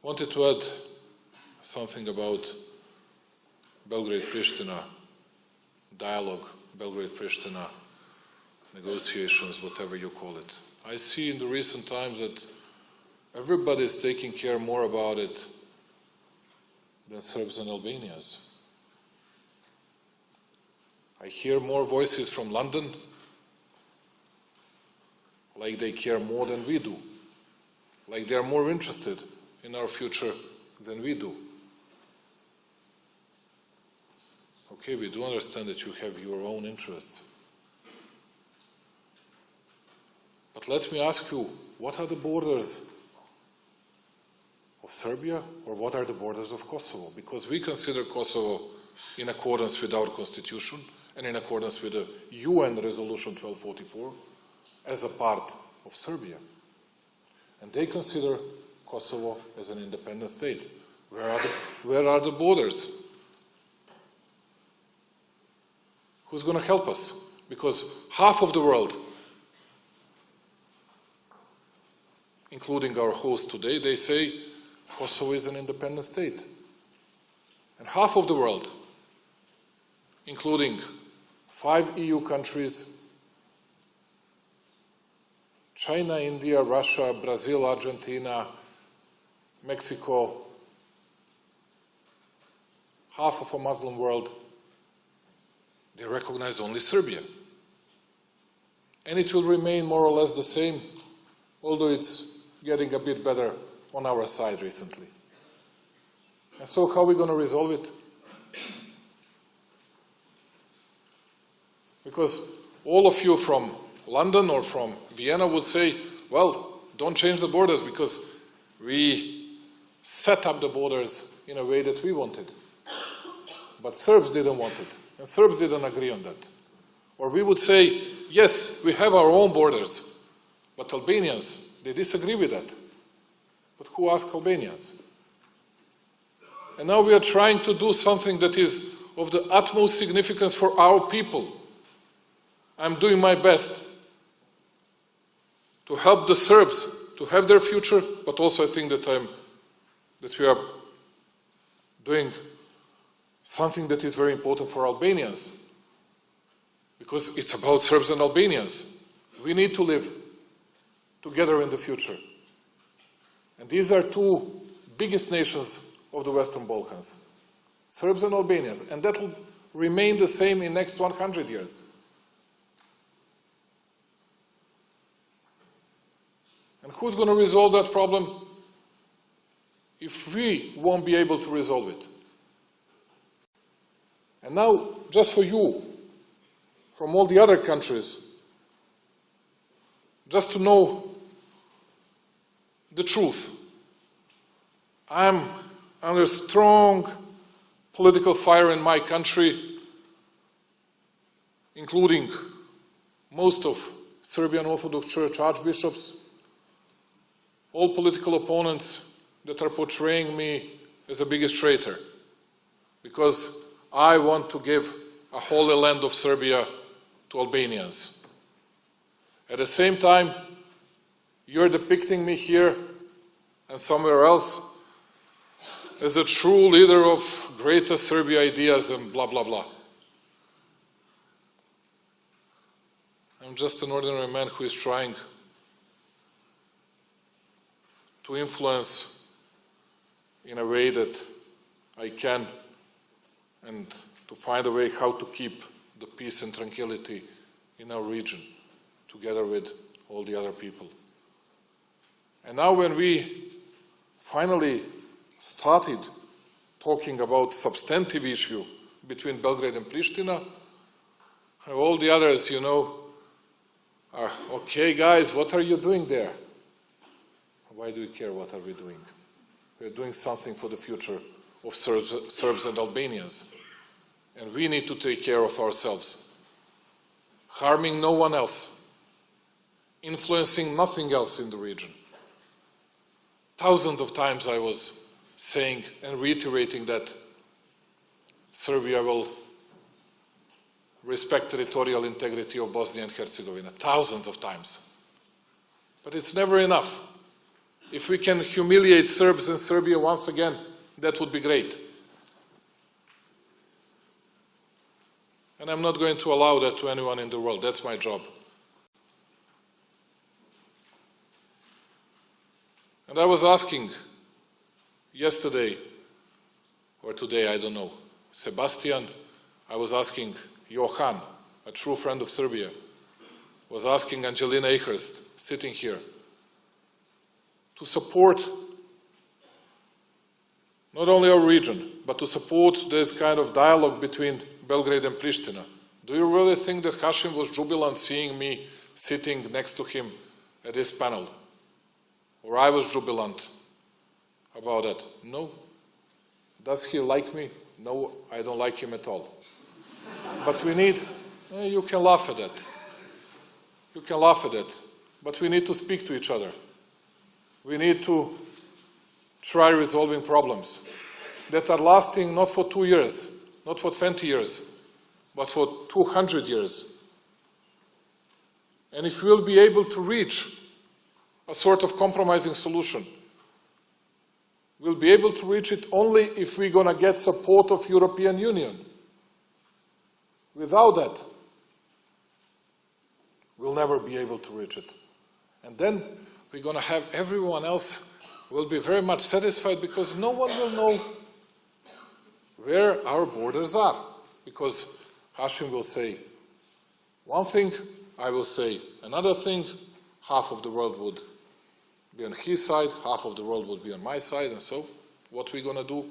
wanted to add something about Belgrade-Pristina dialogue, Belgrade-Pristina negotiations, whatever you call it. I see in the recent times that everybody is taking care more about it than Serbs and Albanians. I hear more voices from London, like they care more than we do, like they are more interested in our future than we do. Okay, we do understand that you have your own interests. But let me ask you, what are the borders of Serbia, or what are the borders of Kosovo? Because we consider Kosovo in accordance with our constitution and in accordance with the UN Resolution 1244 as a part of Serbia. And they consider Kosovo as an independent state. Where are the borders? Who's going to help us? Because half of the world, including our host today, they say Kosovo is an independent state. And half of the world, including 5 EU countries, China, India, Russia, Brazil, Argentina, Mexico, half of a Muslim world, they recognize only Serbia. And it will remain more or less the same, although it's getting a bit better on our side recently. And so how are we going to resolve it? Because all of you from London or from Vienna would say, well, don't change the borders because we set up the borders in a way that we wanted. But Serbs didn't want it, and Serbs didn't agree on that. Or we would say, yes, we have our own borders, but Albanians, they disagree with that. But who asked Albanians? And now we are trying to do something that is of the utmost significance for our people. I'm doing my best to help the Serbs to have their future, but also I think that we are doing something that is very important for Albanians, because it's about Serbs and Albanians. We need to live together in the future. And these are two biggest nations of the Western Balkans, Serbs and Albanians, and that will remain the same in the next 100 years. And who's going to resolve that problem if we won't be able to resolve it? And now, just for you, from all the other countries, just to know the truth. I'm under strong political fire in my country, including most of Serbian Orthodox Church archbishops, all political opponents that are portraying me as the biggest traitor, because I want to give a holy land of Serbia to Albanians. At the same time, you're depicting me here and somewhere else as a true leader of greater Serbia ideas and blah, blah, blah. I'm just an ordinary man who is trying to influence in a way that I can, and to find a way how to keep the peace and tranquility in our region, together with all the other people. And now when we finally started talking about substantive issue between Belgrade and Pristina, all the others, are, okay guys, what are you doing there? Why do we care what are we doing? We're doing something for the future of Serbs and Albanians. And we need to take care of ourselves, harming no one else, influencing nothing else in the region. Thousands of times I was saying and reiterating that Serbia will respect territorial integrity of Bosnia and Herzegovina. Thousands of times. But it's never enough. if we can humiliate Serbs in Serbia once again, that would be great. And I'm not going to allow that to anyone in the world. That's my job. And I was asking yesterday, or today, I don't know, Sebastian, I was asking Johan, a true friend of Serbia, was asking Angelina Ehirst, sitting here, to support not only our region, but to support this kind of dialogue between Belgrade and Pristina. Do you really think that Hashim was jubilant seeing me sitting next to him at this panel? Or I was jubilant about that? No. Does he like me? No, I don't like him at all. But we need, you can laugh at that. You can laugh at that. But we need to speak to each other. We need to try resolving problems that are lasting not for 2 years, not for 20 years, but for 200 years. And if we'll be able to reach a sort of compromising solution, we'll be able to reach it only if we're going to get support of European Union. Without that, we'll never be able to reach it. And then we're going to have everyone else will be very much satisfied because no one will know where our borders are. Because Hashim will say one thing, I will say another thing, half of the world would be on his side, half of the world would be on my side, and so what we're going to do?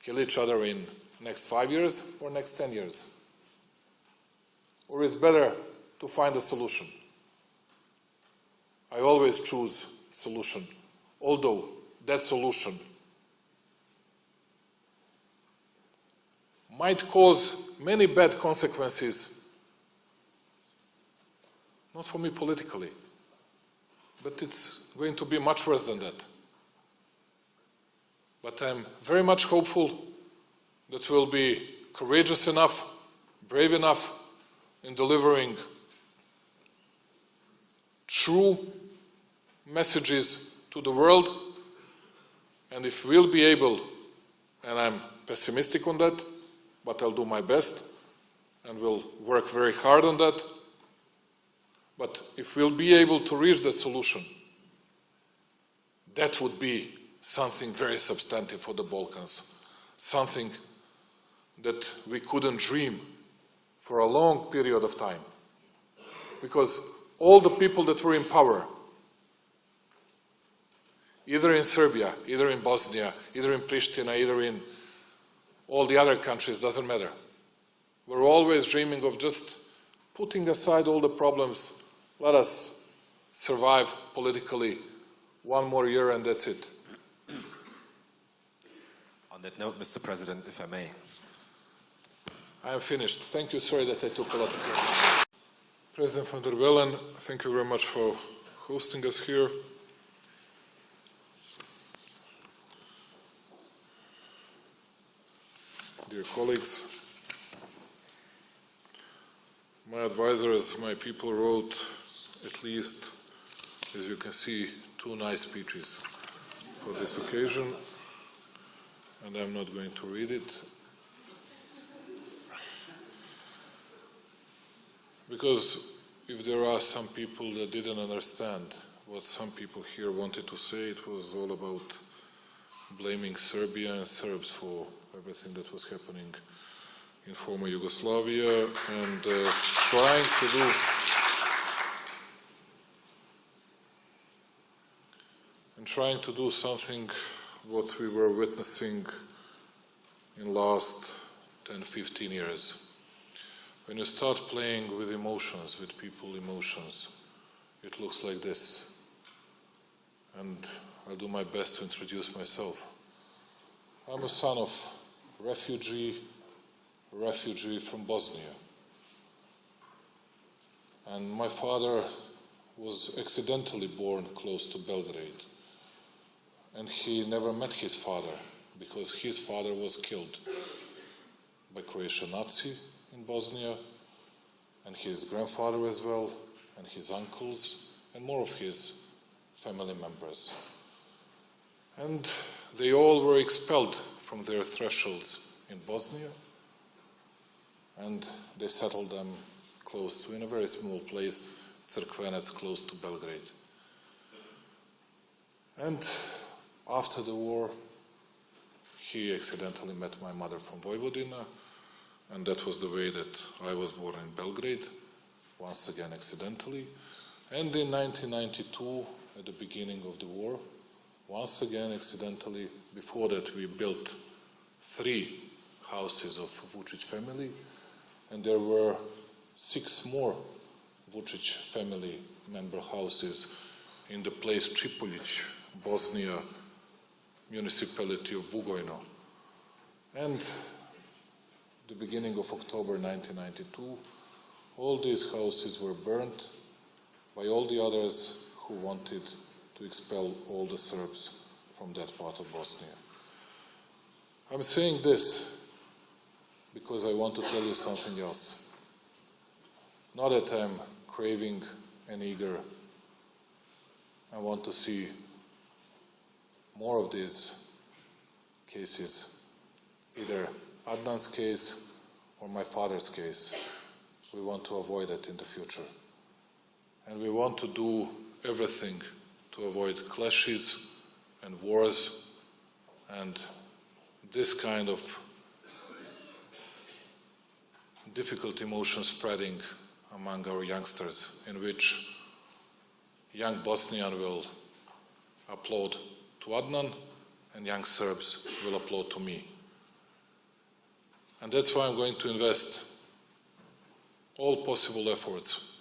Kill each other in next 5 years or next 10 years? Or it's better to find a solution? I always choose solution, although that solution might cause many bad consequences, not for me politically, but it's going to be much worse than that. But I'm very much hopeful that we'll be courageous enough, brave enough in delivering true messages to the world. And if we'll be able, and I'm pessimistic on that, but I'll do my best and we'll work very hard on that. But if we'll be able to reach that solution, that would be something very substantive for the Balkans, something that we couldn't dream for a long period of time. Because all the people that were in power, either in Serbia, either in Bosnia, either in Pristina, either in all the other countries, doesn't matter, were always dreaming of just putting aside all the problems. Let us survive politically 1 more year and that's it. On that note, Mr. President, if I may. I am finished. Thank you. Sorry that I took a lot of time. President van der Bellen, thank you very much for hosting us here. Dear colleagues, my advisors, my people wrote at least, as you can see, 2 nice speeches for this occasion, and I'm not going to read it. Because if there are some people that didn't understand what some people here wanted to say, it was all about blaming Serbia and Serbs for everything that was happening in former Yugoslavia and trying to do something what we were witnessing in last 10-15 years. When you start playing with emotions, with people's emotions, it looks like this. And I'll do my best to introduce myself. I'm a son of refugee from Bosnia. And my father was accidentally born close to Belgrade. And he never met his father because his father was killed by Croatian Nazi in Bosnia, and his grandfather as well, and his uncles, and more of his family members. And they all were expelled from their thresholds in Bosnia, and they settled them close to, in a very small place, Crkvenac, close to Belgrade. And after the war, he accidentally met my mother from Vojvodina, and that was the way that I was born in Belgrade, once again accidentally. And in 1992, at the beginning of the war, once again accidentally, before that we built 3 houses of Vучić family, and there were 6 more Vучić family member houses in the place Čipuljić, Bosnia, municipality of Bugojno. And the beginning of October 1992, all these houses were burnt by all the others who wanted to expel all the Serbs from that part of Bosnia. I'm saying this because I want to tell you something else. Not that I'm craving and eager. I want to see more of these cases, either Adnan's case or my father's case. We want to avoid it in the future. And we want to do everything to avoid clashes and wars and this kind of difficult emotion spreading among our youngsters, in which young Bosnian will applaud to Adnan and young Serbs will applaud to me. And that's why I'm going to invest all possible efforts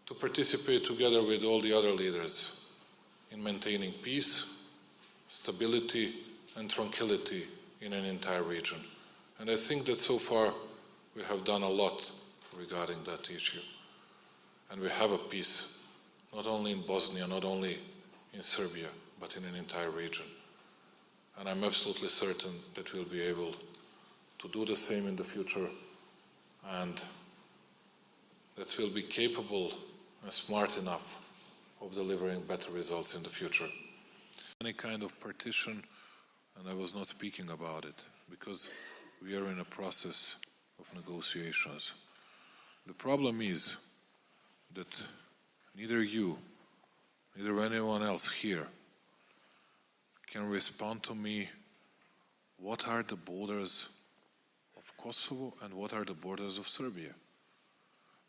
to participate together with all the other leaders in maintaining peace, stability, and tranquility in an entire region. And I think that so far we have done a lot regarding that issue. And we have a peace, not only in Bosnia, not only in Serbia, but in an entire region. And I'm absolutely certain that we'll be able to do the same in the future, and that we'll be capable and smart enough of delivering better results in the future. Any kind of partition, and I was not speaking about it, because we are in a process of negotiations. The problem is that neither you, neither anyone else here can respond to me what are the borders of Kosovo and what are the borders of Serbia.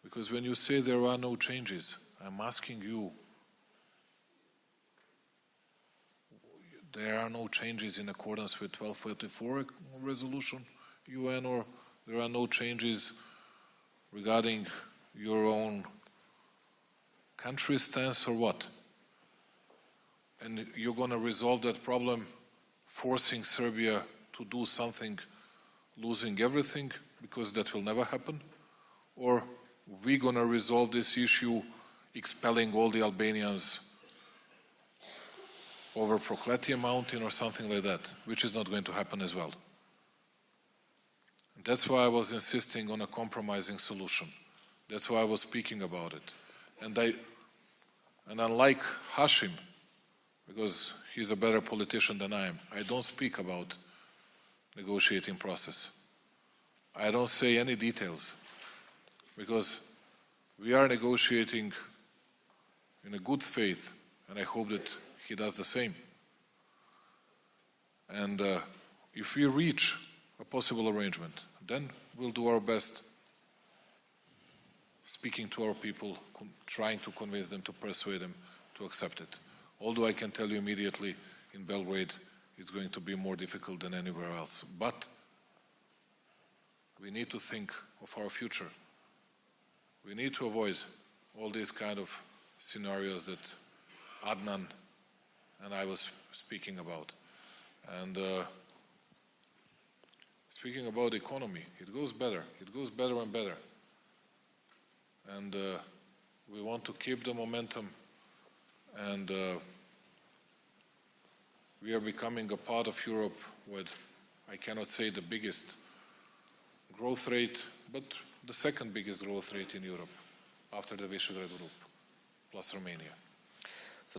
Because when you say there are no changes, I'm asking you, there are no changes in accordance with 1244 resolution, UN, or there are no changes regarding your own country stance, or what? And you're going to resolve that problem forcing Serbia to do something, losing everything, because that will never happen? Or we're going to resolve this issue expelling all the Albanians over Prokletija mountain or something like that, which is not going to happen as well. That's why I was insisting on a compromising solution. That's why I was speaking about it. And unlike Hashim, because he's a better politician than I am, I don't speak about negotiating process. I don't say any details, because we are negotiating in a good faith, and I hope that he does the same. And if we reach a possible arrangement, then we'll do our best speaking to our people, trying to convince them, to persuade them to accept it. Although I can tell you immediately, in Belgrade, it's going to be more difficult than anywhere else. But we need to think of our future. We need to avoid all these kind of scenarios that Adnan and I was speaking about. And speaking about the economy, it goes better. It goes better and better. And we want to keep the momentum, and we are becoming a part of Europe with, I cannot say the biggest growth rate, but the second biggest growth rate in Europe after the Visegrad group. plus Romania.